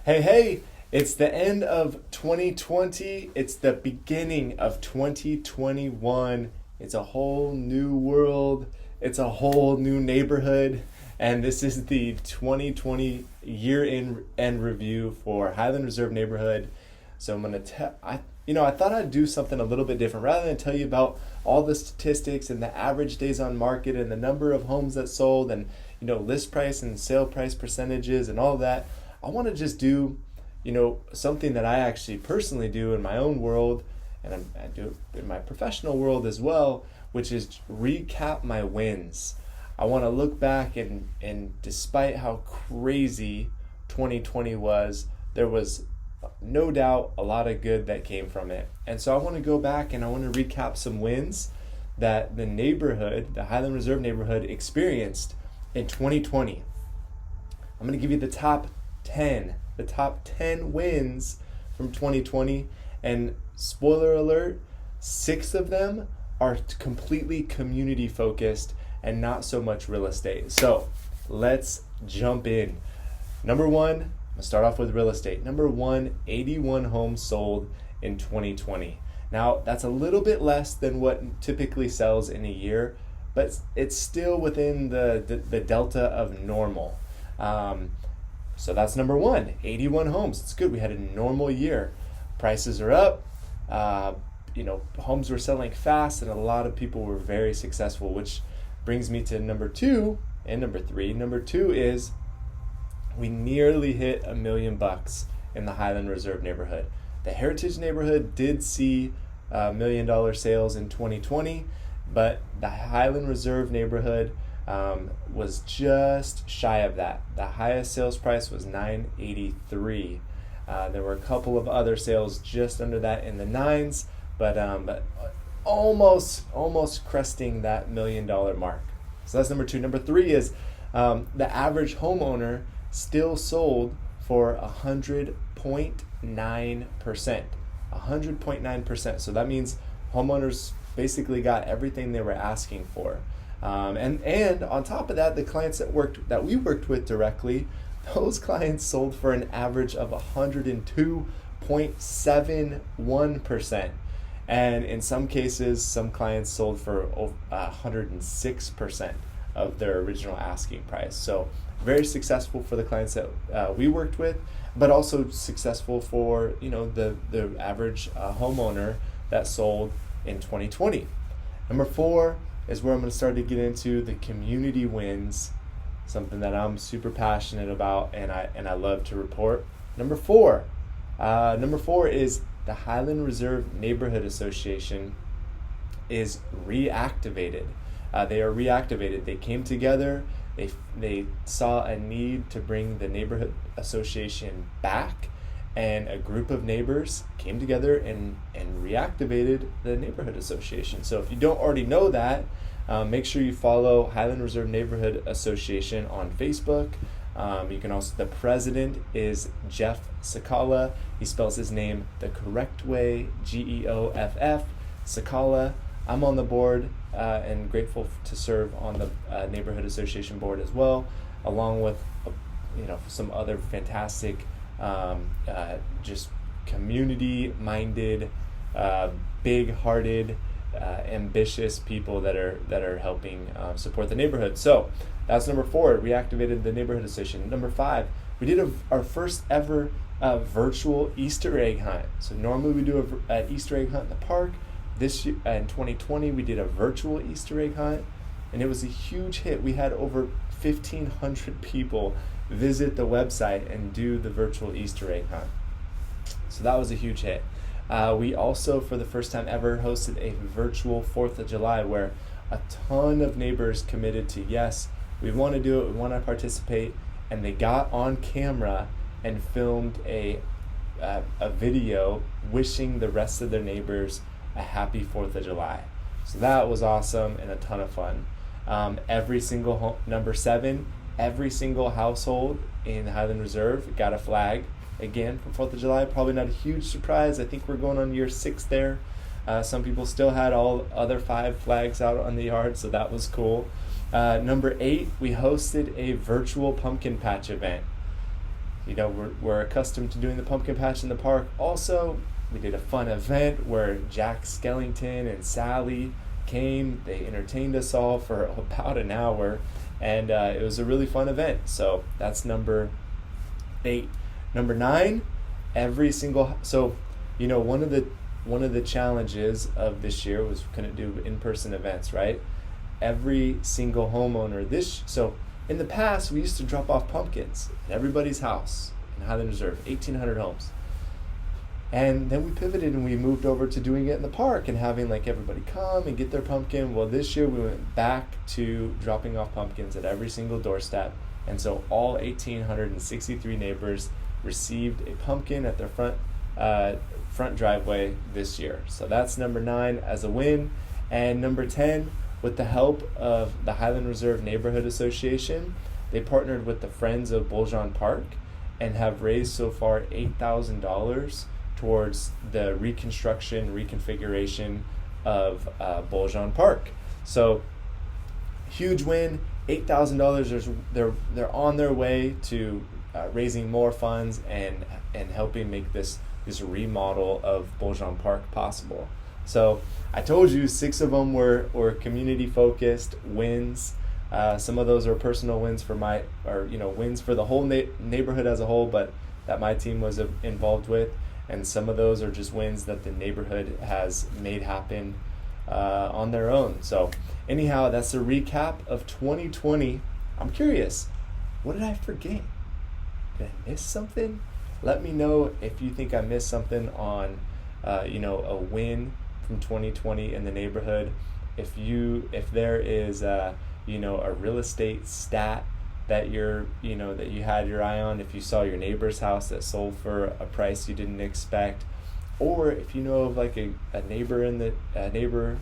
Hey, it's the end of 2020. It's the beginning of 2021. It's a whole new world. It's a whole new neighborhood. And this is the 2020 year-end review for Highland Reserve neighborhood. So I'm going to I thought I'd do something a little bit different. Rather than tell you about all the statistics and the average days on market and the number of homes that sold and, list price and sale price percentages and all that, I want to just do, something that I actually personally do in my own world, and I do it in my professional world as well, which is recap my wins. I want to look back and despite how crazy 2020 was, there was no doubt a lot of good that came from it. And so I want to go back and I want to recap some wins that the neighborhood, the Highland Reserve neighborhood, experienced in 2020. I'm going to give you the top 10 wins from 2020, and spoiler alert, 6 of them are completely community focused and not so much real estate. So let's jump in. Number 1, I'm gonna start off with real estate. Number 1, 81 homes sold in 2020. Now that's a little bit less than what typically sells in a year, but it's still within the delta of normal. So that's number 1, 81 homes. It's good. We had a normal year. Prices are up. Homes were selling fast, and a lot of people were very successful, which brings me to number 2 and number 3. Number 2 is we nearly hit $1 million in the Highland Reserve neighborhood. The Heritage neighborhood did see $1 million sales in 2020, but the Highland Reserve neighborhood was just shy of that. The highest sales price was $983. There were a couple of other sales just under that in the 9s, but almost cresting that $1 million mark. So that's number 2. Number 3 is the average homeowner still sold for 100.9%. 100.9%. So that means homeowners basically got everything they were asking for. And on top of that, the clients that we worked with directly, those clients sold for an average of 102.71%. And in some cases, some clients sold for 106% of their original asking price. So very successful for the clients that we worked with, but also successful for the average homeowner that sold in 2020. Number 4 is where I'm going to start to get into the community wins, something that I'm super passionate about and I love to report. Number 4 is the Highland Reserve Neighborhood Association is reactivated. They are reactivated. They came together. They saw a need to bring the neighborhood association back, and a group of neighbors came together and reactivated the neighborhood association. So if you don't already know that, make sure you follow Highland Reserve Neighborhood Association on Facebook. You can also, the president is Jeff Sakala. He spells his name the correct way, Geoff, Sakala. I'm on the board and grateful to serve on the neighborhood association board as well, along with some other fantastic just community-minded, big-hearted, ambitious people that are helping support the neighborhood. So that's number 4. Reactivated the neighborhood association. Number 5, we did our first ever virtual Easter egg hunt. So normally we do an Easter egg hunt in the park. This year, in 2020, we did a virtual Easter egg hunt, and it was a huge hit. We had over 1,500 people visit the website and do the virtual Easter egg hunt. So that was a huge hit. We also, for the first time ever, hosted a virtual 4th of July where a ton of neighbors committed to, yes, we want to do it, we want to participate, and they got on camera and filmed a video wishing the rest of their neighbors a happy 4th of July. So that was awesome and a ton of fun. Number 7, every single household in Highland Reserve got a flag again for 4th of July. Probably not a huge surprise. I think we're going on year 6 there. Some people still had all other 5 flags out on the yard, so that was cool. Number 8, we hosted a virtual pumpkin patch event. we're accustomed to doing the pumpkin patch in the park. Also, we did a fun event where Jack Skellington and Sally came. They entertained us all for about an hour, and it was a really fun event. So that's number 8. Number 9, one of the challenges of this year was couldn't do in-person events, right? Every single homeowner so in the past we used to drop off pumpkins at everybody's house in Highland Reserve, 1,800 homes. And then we pivoted and we moved over to doing it in the park and having like everybody come and get their pumpkin. Well, this year we went back to dropping off pumpkins at every single doorstep. And so all 1,863 neighbors received a pumpkin at their front driveway this year. So that's number 9 as a win. And number 10, with the help of the Highland Reserve Neighborhood Association, they partnered with the Friends of Boljon Park and have raised so far $8,000 towards the reconfiguration of Boljon Park. So huge win, $8,000. They're on their way to raising more funds and helping make this remodel of Boljon Park possible. So I told you 6 of them were community focused wins. Some of those are personal wins wins for the whole neighborhood as a whole, but that my team was involved with, and some of those are just wins that the neighborhood has made happen on their own. So anyhow, that's a recap of 2020. I'm curious, what did I forget? Did I miss something? Let me know if you think I missed something on a win from 2020 in the neighborhood. If there is a real estate stat that you had your eye on, if you saw your neighbor's house that sold for a price you didn't expect, or if you know of like a neighbor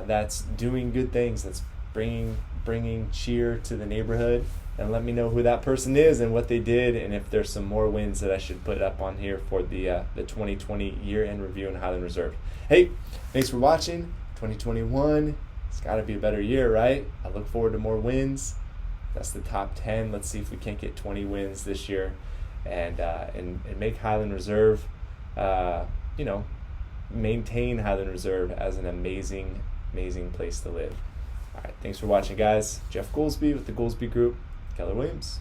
that's doing good things, that's bringing cheer to the neighborhood, and let me know who that person is and what they did, and if there's some more wins that I should put up on here for the 2020 year-end review in Highland Reserve. Hey, thanks for watching. 2021, it's got to be a better year, right? I look forward to more wins. That's the top 10. Let's see if we can't get 20 wins this year, and make Highland Reserve, maintain Highland Reserve as an amazing place to live. All right, thanks for watching, guys. Jeff Goolsby with the Goolsby Group. Keller Williams.